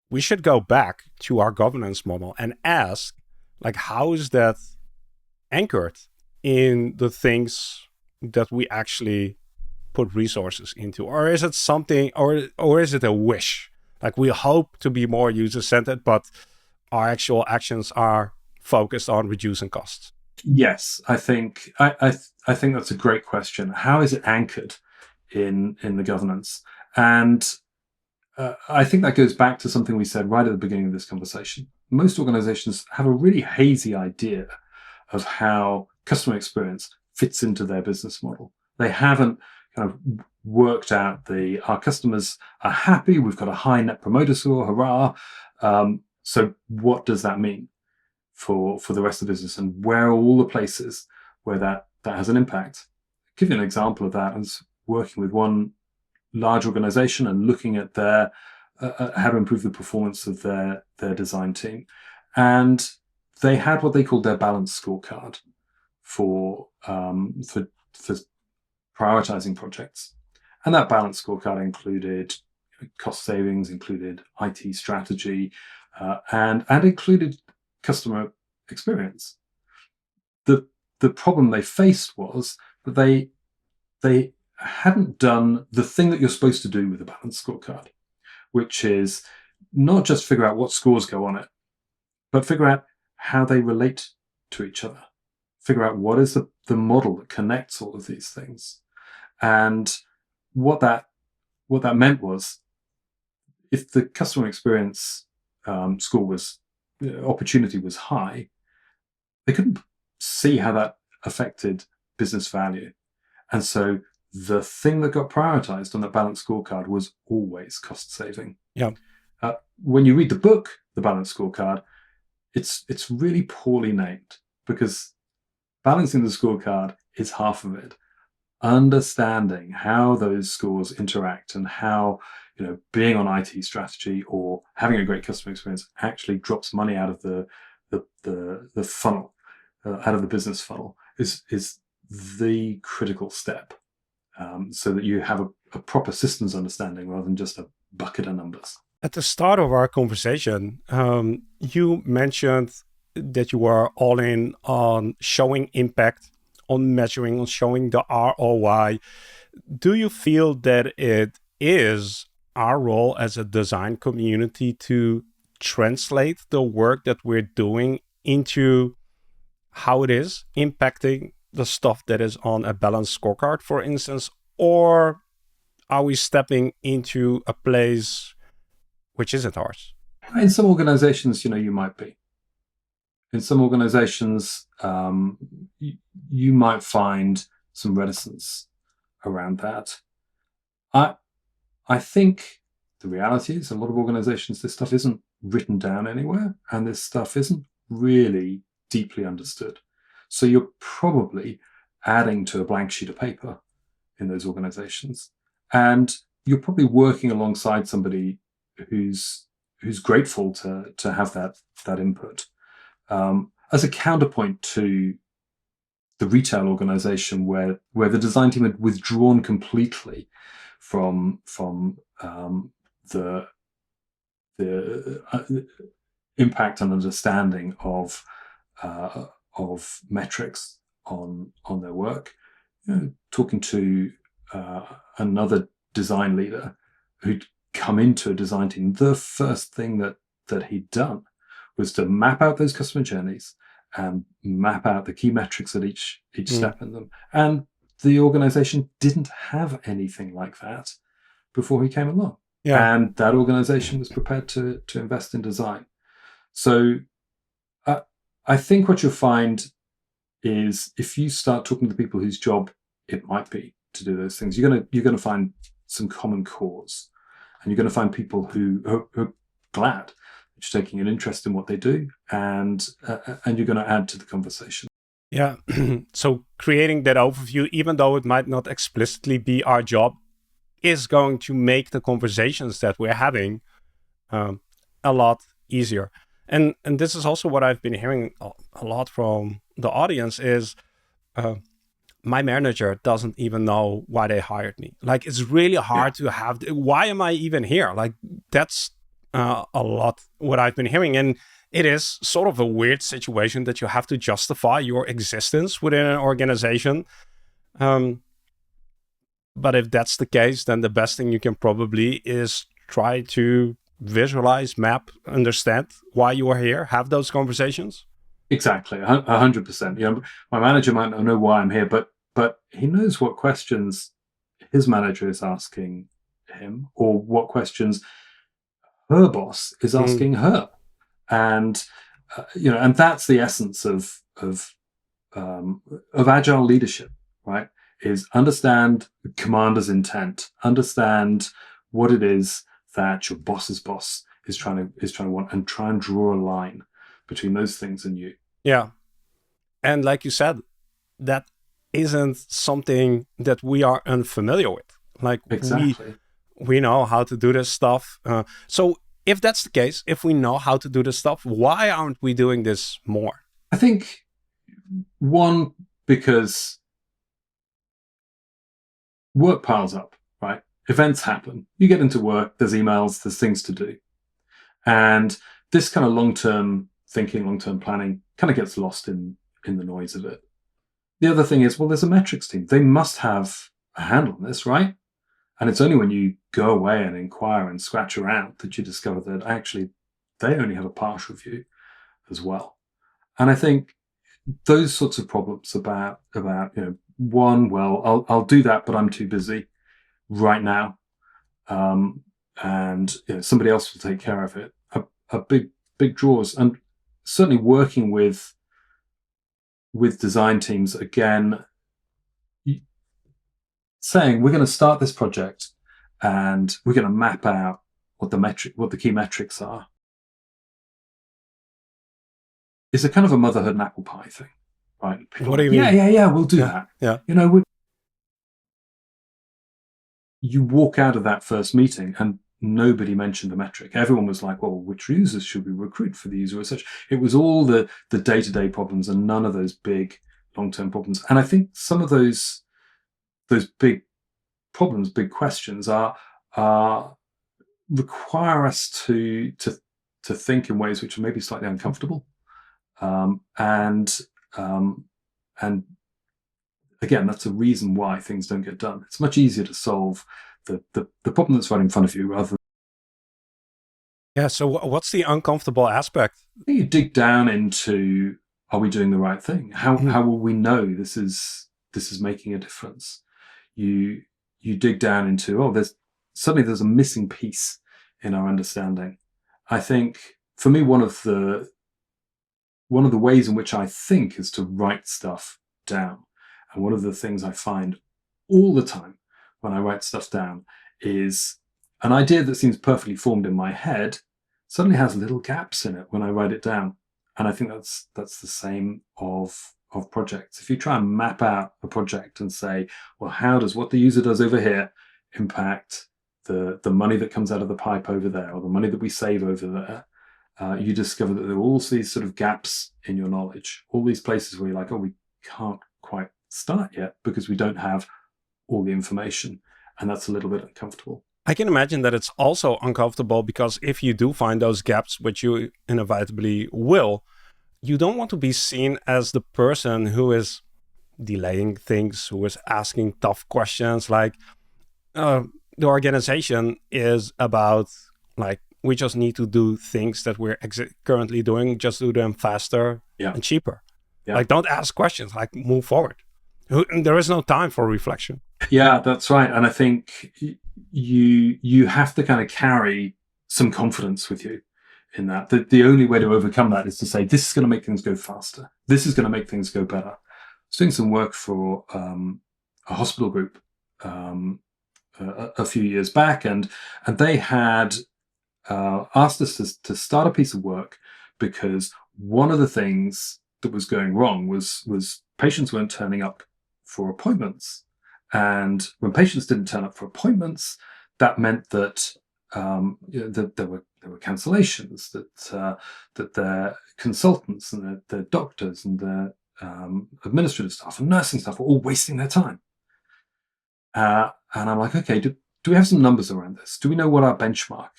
We should go back to our governance model and ask, like, how is that anchored in the things that we actually put resources into? Or is it something, or is it a wish? Like, we hope to be more user-centered, but our actual actions are focused on reducing costs. Yes, I think that's a great question. How is it anchored in the governance? And I think that goes back to something we said right at the beginning of this conversation. Most organizations have a really hazy idea of how customer experience fits into their business model. They haven't kind of worked out our customers are happy, we've got a high net promoter score, hurrah. So what does that mean for the rest of the business, and where are all the places where that has an impact? I'll give you an example of that. I was working with one large organization and looking at their how to improve the performance of their design team, and they had what they called their balance scorecard for prioritizing projects, and that balance scorecard included cost savings, included IT strategy, and included customer experience. The problem they faced was that they hadn't done the thing that you're supposed to do with a balanced scorecard, which is not just figure out what scores go on it, but figure out how they relate to each other. Figure out what is the model that connects all of these things. And what that meant was, if the customer experience score opportunity was high, they couldn't see how that affected business value. And so the thing that got prioritized on that balanced scorecard was always cost saving. Yeah. When you read the book, The Balanced Scorecard, it's really poorly named, because balancing the scorecard is half of it. Understanding how those scores interact and how being on IT strategy or having a great customer experience actually drops money out of the funnel, out of the business funnel, is the critical step, so that you have a proper systems understanding rather than just a bucket of numbers. At the start of our conversation, you mentioned that you were all in on showing impact, on measuring, on showing the ROI. Do you feel that it is our role as a design community to translate the work that we're doing into how it is impacting the stuff that is on a balanced scorecard, for instance? Or are we stepping into a place which isn't ours? In some organizations, you might be. In some organizations, you might find some reticence around that. I think the reality is, a lot of organizations, this stuff isn't written down anywhere, and this stuff isn't really deeply understood. So you're probably adding to a blank sheet of paper in those organizations, and you're probably working alongside somebody who's grateful to have that input. As a counterpoint to the retail organization where the design team had withdrawn completely from the impact and understanding of metrics on their work. Talking to another design leader who'd come into a design team, the first thing that he'd done was to map out those customer journeys and map out the key metrics at each step in them. And the organization didn't have anything like that before he came along. Yeah. And that organization was prepared to invest in design. So I think what you'll find is if you start talking to people whose job it might be to do those things, you're gonna find some common cause, and you're going to find people who are glad that you're taking an interest in what they do, and you're going to add to the conversation. Yeah. So creating that overview, even though it might not explicitly be our job, is going to make the conversations that we're having a lot easier. And this is also what I've been hearing a lot from the audience is my manager doesn't even know why they hired me. Like, it's really hard to have, why am I even here? Like, that's a lot what I've been hearing. And it is sort of a weird situation that you have to justify your existence within an organization. But if that's the case, then the best thing you can probably is try to visualize, map, understand why you are here, have those conversations. Exactly, 100%. My manager might not know why I'm here, but he knows what questions his manager is asking him, or what questions her boss is asking her, and and that's the essence of agile leadership, right? Is understand the commander's intent, understand what it is that your boss's boss is trying to want, and try and draw a line between those things and you. Yeah. And like you said, that isn't something that we are unfamiliar with. Like, exactly. We know how to do this stuff. So if that's the case, if we know how to do this stuff, why aren't we doing this more? I think, one, because work piles up, right? Events happen. You get into work, there's emails, there's things to do. And this kind of long-term thinking, long-term planning kind of gets lost in the noise of it. The other thing is, well, there's a metrics team. They must have a handle on this, right? And it's only when you go away and inquire and scratch around that you discover that actually they only have a partial view as well. And I think those sorts of problems about one, well, I'll do that, but I'm too busy right now, and somebody else will take care of it, are big draws. And certainly working with design teams, again, saying we're going to start this project and we're going to map out what the key metrics are, is a kind of a motherhood and apple pie thing, right? What do you mean? Yeah, we'll do that. Yeah. You walk out of that first meeting and nobody mentioned the metric. Everyone was like, well, which users should we recruit for the user research? It was all the day-to-day problems and none of those big long-term problems. And I think some of those big problems, big questions require us to think in ways which are maybe slightly uncomfortable. And again, that's a reason why things don't get done. It's much easier to solve the problem that's right in front of you rather than. Yeah. So what's the uncomfortable aspect? You dig down into, are we doing the right thing? How will we know this is making a difference? You dig down into, there's a missing piece in our understanding. I think for me, one of the ways in which I think is to write stuff down. And one of the things I find all the time when I write stuff down is an idea that seems perfectly formed in my head suddenly has little gaps in it when I write it down. And I think that's the same of projects. If you try and map out a project and say, well, how does what the user does over here impact the money that comes out of the pipe over there, or the money that we save over there, you discover that there are all these sort of gaps in your knowledge, all these places where you're like, we can't quite start yet because we don't have all the information. and that's a little bit uncomfortable. I can imagine that it's also uncomfortable because if you do find those gaps, which you inevitably will, you don't want to be seen as the person who is delaying things, who is asking tough questions. Like the organization is about, like, we just need to do things that we're currently doing, just do them faster and cheaper. Yeah. Like, don't ask questions, like, move forward. There is no time for reflection. Yeah, that's right. And I think you have to kind of carry some confidence with you in that. The only way to overcome that is to say, this is going to make things go faster. This is going to make things go better. I was doing some work for a hospital group a few years back, and they had asked us to start a piece of work because one of the things that was going wrong was patients weren't turning up for appointments. And when patients didn't turn up for appointments, that meant that that there were cancellations, that their consultants and their doctors and their administrative staff and nursing staff were all wasting their time. And I'm like, okay, do we have some numbers around this? Do we know what our benchmark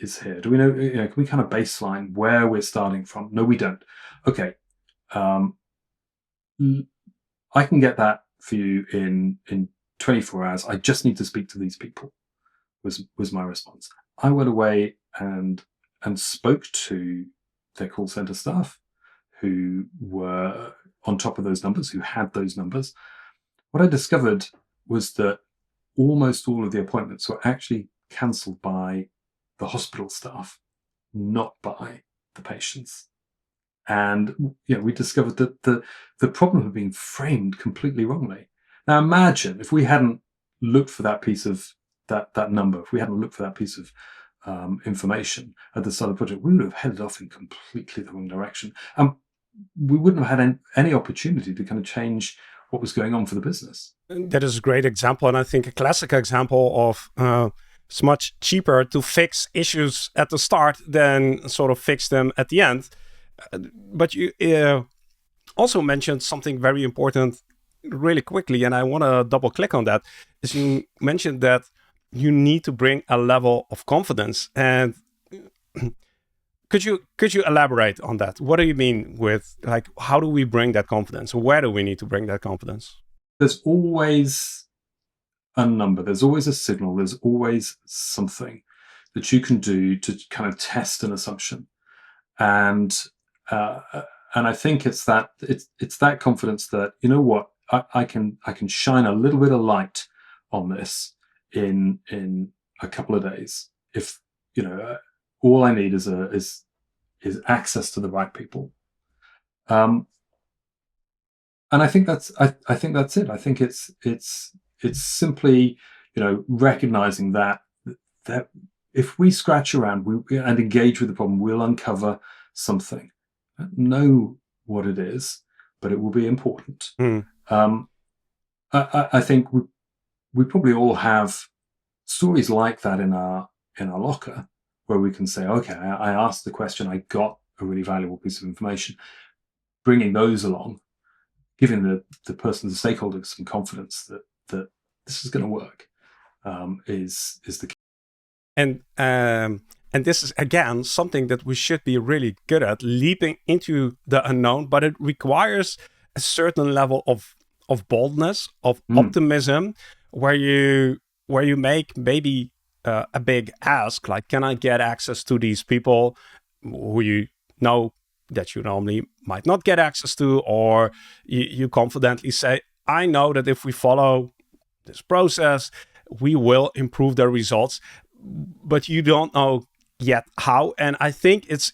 is here? Do we know, can we kind of baseline where we're starting from? No, we don't. Okay. I can get that for you in 24 hours. I just need to speak to these people, was my response. I went away and spoke to their call center staff who were on top of those numbers, who had those numbers. What I discovered was that almost all of the appointments were actually cancelled by the hospital staff, not by the patients. And we discovered that the problem had been framed completely wrongly. Now imagine if we hadn't looked for that piece of that number, if we hadn't looked for that piece of information at the start of the project, we would have headed off in completely the wrong direction. And we wouldn't have had any opportunity to kind of change what was going on for the business. That is a great example. And I think a classic example of it's much cheaper to fix issues at the start than sort of fix them at the end. But you also mentioned something very important really quickly, and I want to double click on that. Is you mentioned that you need to bring a level of confidence. And could you elaborate on that? What do you mean with, like, how do we bring that confidence? Where do we need to bring that confidence? There's always a number, there's always a signal, there's always something that you can do to kind of test an assumption. And I think it's that confidence that, you know what, I can shine a little bit of light on this in a couple of days. If all I need is access to the right people. And I think that's it. I think it's simply recognizing that if we scratch around and engage with the problem, we'll uncover something. Know what it is, but it will be important. I think we probably all have stories like that in our locker, where we can say, okay, I asked the question, I got a really valuable piece of information. Bringing those along, giving the person, the stakeholder, some confidence that this is going to work, is the key. And this is, again, something that we should be really good at, leaping into the unknown, but it requires a certain level of boldness, of optimism, where you make maybe a big ask, like, can I get access to these people who you know that you normally might not get access to, or you confidently say, I know that if we follow this process, we will improve the results, but you don't know yet how. And I think it's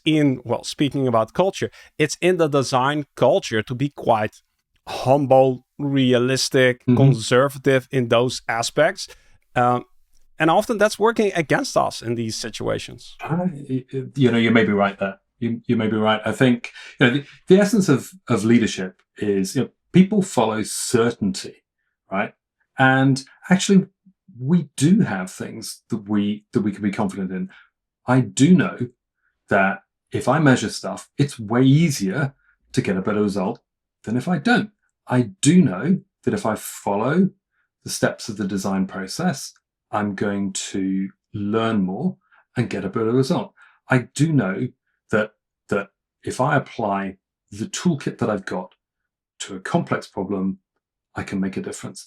speaking about culture, it's in the design culture to be quite humble, realistic, conservative in those aspects. And often that's working against us in these situations. You may be right there. You may be right. I think the essence of leadership is people follow certainty, right? And actually, we do have things that we can be confident in. I do know that if I measure stuff, it's way easier to get a better result than if I don't. I do know that if I follow the steps of the design process, I'm going to learn more and get a better result. I do know that if I apply the toolkit that I've got to a complex problem, I can make a difference.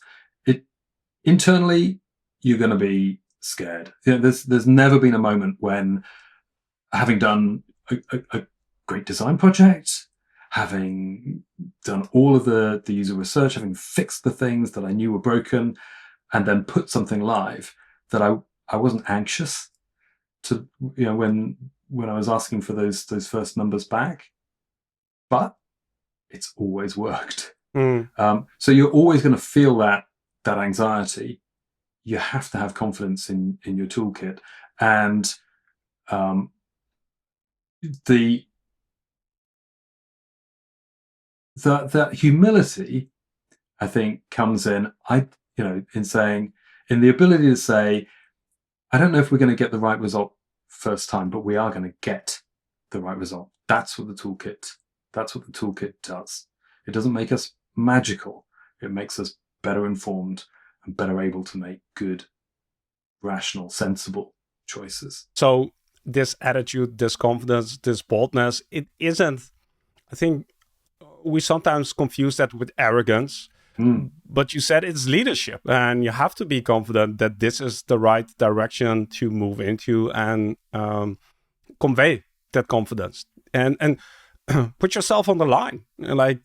Internally, you're going to be scared. There's never been a moment when, having done a great design project, having done all of the user research, having fixed the things that I knew were broken, and then put something live, that I wasn't anxious to, when I was asking for those first numbers back. But it's always worked. So you're always going to feel that anxiety. You have to have confidence in your toolkit, and the humility, I think, comes in in the ability to say, I don't know if we're going to get the right result first time, but we are going to get the right result. That's what the toolkit does. It doesn't make us magical. It makes us better informed and better able to make good, rational, sensible choices. So this attitude, this confidence, this boldness, it isn't, I think we sometimes confuse that with arrogance. But you said it's leadership, and you have to be confident that this is the right direction to move into, and convey that confidence, and put yourself on the line, like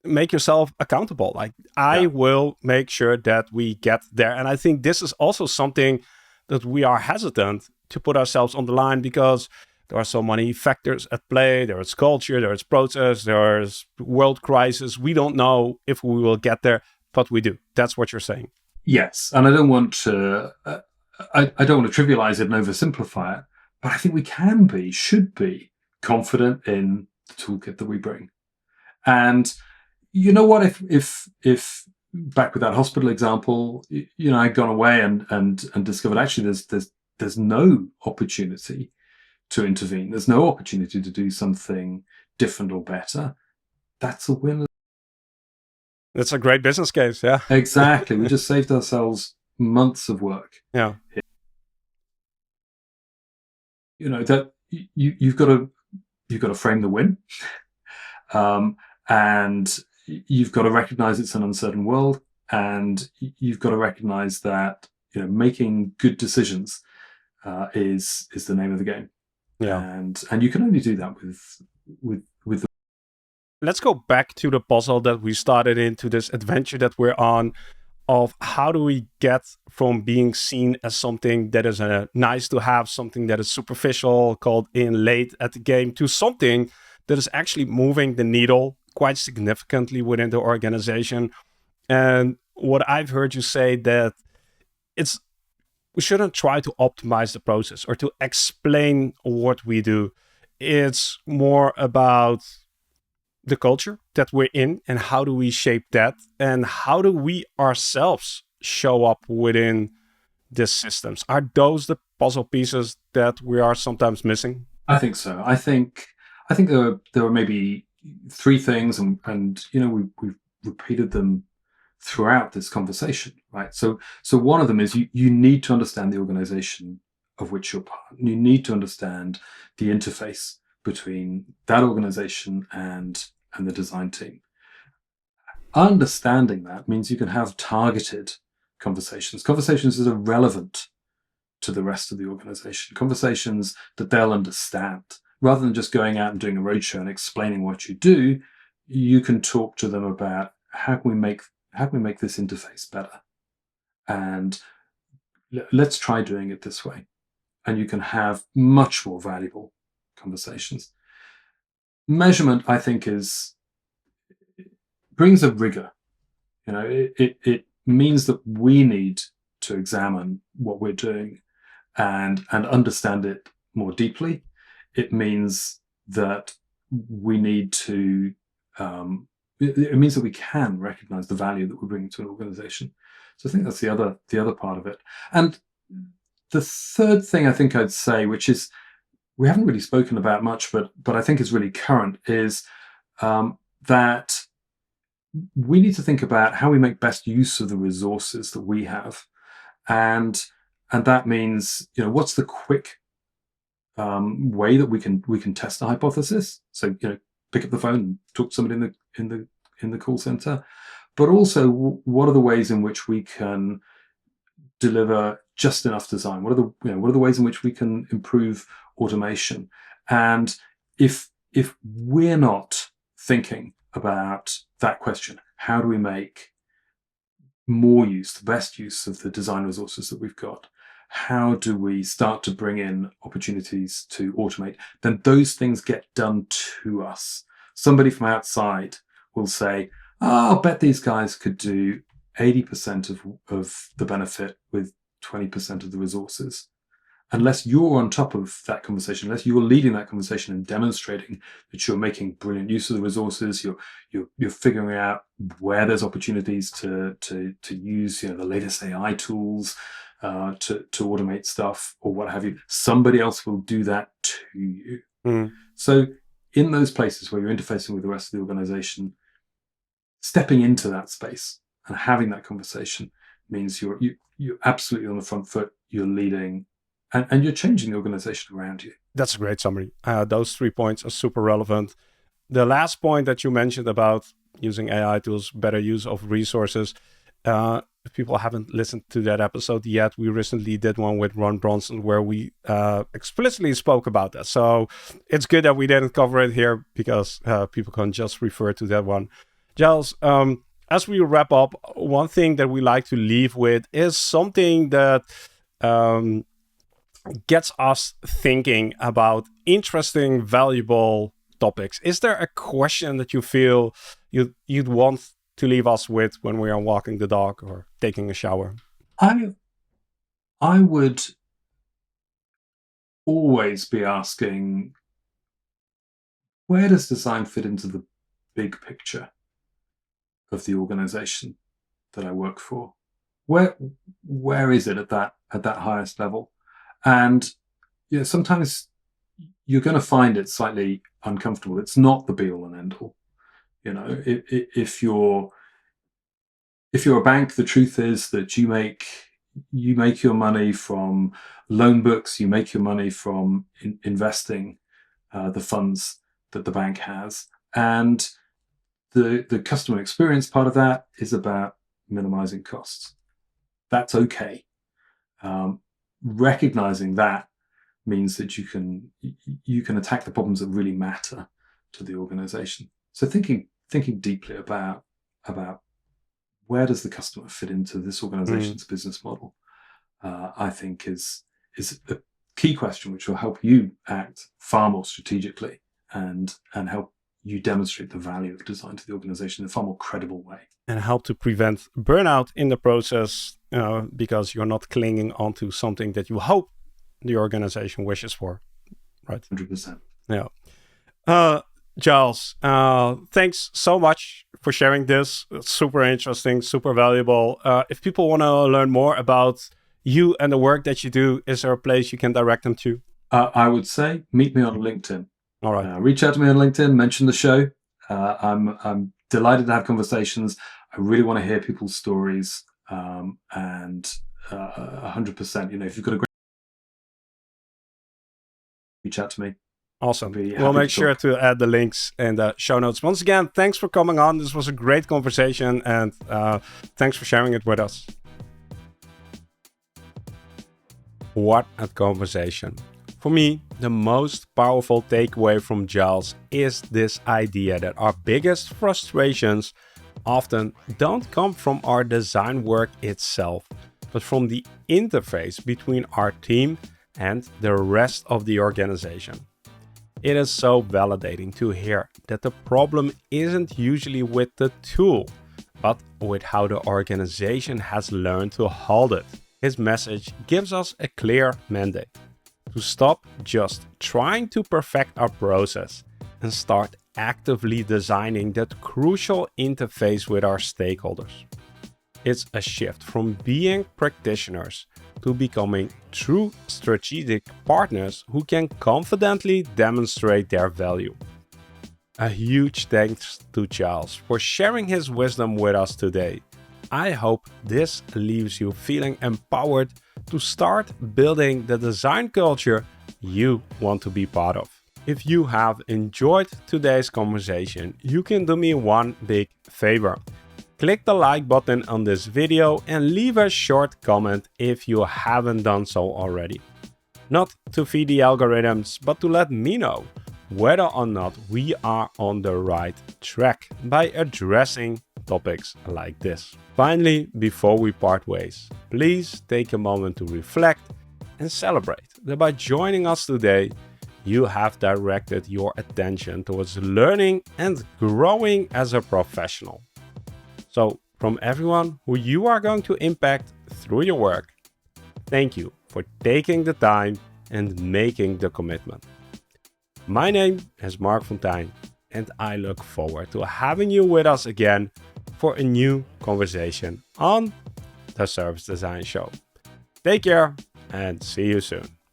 make yourself accountable. Like, I will make sure that we get there. And I think this is also something that we are hesitant to put ourselves on the line, because there are so many factors at play. There is culture, there is process, there is world crisis. We don't know if we will get there, but we do. That's what you're saying. Yes, and I don't want to I don't want to trivialize it and oversimplify it, but I think we should be confident in the toolkit that we bring. And you know what? If back with that hospital example, I'd gone away and discovered actually there's no opportunity to intervene. There's no opportunity to do something different or better. That's a win. That's a great business case. Yeah, exactly. We just saved ourselves months of work. Yeah. That you've got to frame the win, and you've got to recognize it's an uncertain world, and you've got to recognize that making good decisions is the name of the game. Yeah, and you can only do that with the. Let's go back to the puzzle that we started into, this adventure that we're on, of how do we get from being seen as something that is nice to have, something that is superficial, called in late at the game, to something that is actually moving the needle quite significantly within the organization. And what I've heard you say, that we shouldn't try to optimize the process or to explain what we do. It's more about the culture that we're in, and how do we shape that, and how do we ourselves show up within these systems? Are those the puzzle pieces that we are sometimes missing? I think so. I think there are maybe three things, and we've repeated them throughout this conversation, right? So one of them is you need to understand the organization of which you're part. You need to understand the interface between that organization and the design team. Understanding that means you can have targeted conversations that are relevant to the rest of the organization, conversations that they'll understand. Rather than just going out and doing a roadshow and explaining what you do, you can talk to them about how can we make this interface better, and let's try doing it this way. And you can have much more valuable conversations. Measurement, I think, brings a rigor. It means that we need to examine what we're doing and understand it more deeply. It means that we need to. It means that we can recognize the value that we're bringing to an organization. So I think that's the other part of it. And the third thing I think I'd say, which is we haven't really spoken about much, but I think is really current, is that we need to think about how we make best use of the resources that we have, and that means, what's the quick way that we can test a hypothesis. So, pick up the phone and talk to somebody in the call center, but also what are the ways in which we can deliver just enough design? What are the ways in which we can improve automation? And if we're not thinking about that question, how do we make the best use of the design resources that we've got? How do we start to bring in opportunities to automate? Then those things get done to us. Somebody from outside will say, I'll bet these guys could do 80% of the benefit with 20% of the resources. Unless you're on top of that conversation, unless you're leading that conversation and demonstrating that you're making brilliant use of the resources, you're figuring out where there's opportunities to use the latest AI tools to automate stuff or what have you. Somebody else will do that to you. So in those places where you're interfacing with the rest of the organization, stepping into that space and having that conversation means you're absolutely on the front foot. You're leading. And you're changing the organization around you. That's a great summary. Those 3 points are super relevant. The last point that you mentioned about using AI tools, better use of resources. If people haven't listened to that episode yet, we recently did one with Ron Bronson where we explicitly spoke about that. So it's good that we didn't cover it here because people can just refer to that one. Giles, as we wrap up, one thing that we like to leave with is something that gets us thinking about interesting, valuable topics. Is there a question that you feel you'd want to leave us with when we are walking the dog or taking a shower? I would always be asking, where does design fit into the big picture of the organization that I work for? Where is it at that highest level? And sometimes you're going to find it slightly uncomfortable. It's not the be all and end all. If you're a bank, the truth is that you make your money from loan books. You make your money from investing the funds that the bank has, and the customer experience part of that is about minimizing costs. That's okay. Recognizing that means that you can attack the problems that really matter to the organization. So thinking deeply about where does the customer fit into this organization's business model, I think is a key question which will help you act far more strategically and help you demonstrate the value of design to the organization in a far more credible way. And help to prevent burnout in the process because you're not clinging onto something that you hope the organization wishes for, right? 100%. Yeah. Giles, thanks so much for sharing this. It's super interesting, super valuable. If people want to learn more about you and the work that you do, is there a place you can direct them to? I would say meet me on LinkedIn. All right. Reach out to me on LinkedIn, mention the show. I'm delighted to have conversations. I really want to hear people's stories. And 100%, if you've got a great, reach out to me. Awesome. We'll make sure to add the links in the show notes. Once again, thanks for coming on. This was a great conversation, and thanks for sharing it with us. What a conversation. For me, the most powerful takeaway from Giles is this idea that our biggest frustrations often don't come from our design work itself, but from the interface between our team and the rest of the organization. It is so validating to hear that the problem isn't usually with the tool, but with how the organization has learned to hold it. His message gives us a clear mandate to stop just trying to perfect our process and start actively designing that crucial interface with our stakeholders. It's a shift from being practitioners to becoming true strategic partners who can confidently demonstrate their value. A huge thanks to Giles for sharing his wisdom with us today. I hope this leaves you feeling empowered to start building the design culture you want to be part of. If you have enjoyed today's conversation, you can do me one big favor. Click the like button on this video and leave a short comment if you haven't done so already. Not to feed the algorithms, but to let me know whether or not we are on the right track by addressing topics like this. Finally, before we part ways, please take a moment to reflect and celebrate that by joining us today, you have directed your attention towards learning and growing as a professional. So, from everyone who you are going to impact through your work, thank you for taking the time and making the commitment. My name is Mark Fontijn, and I look forward to having you with us again for a new conversation on the Service Design Show. Take care and see you soon.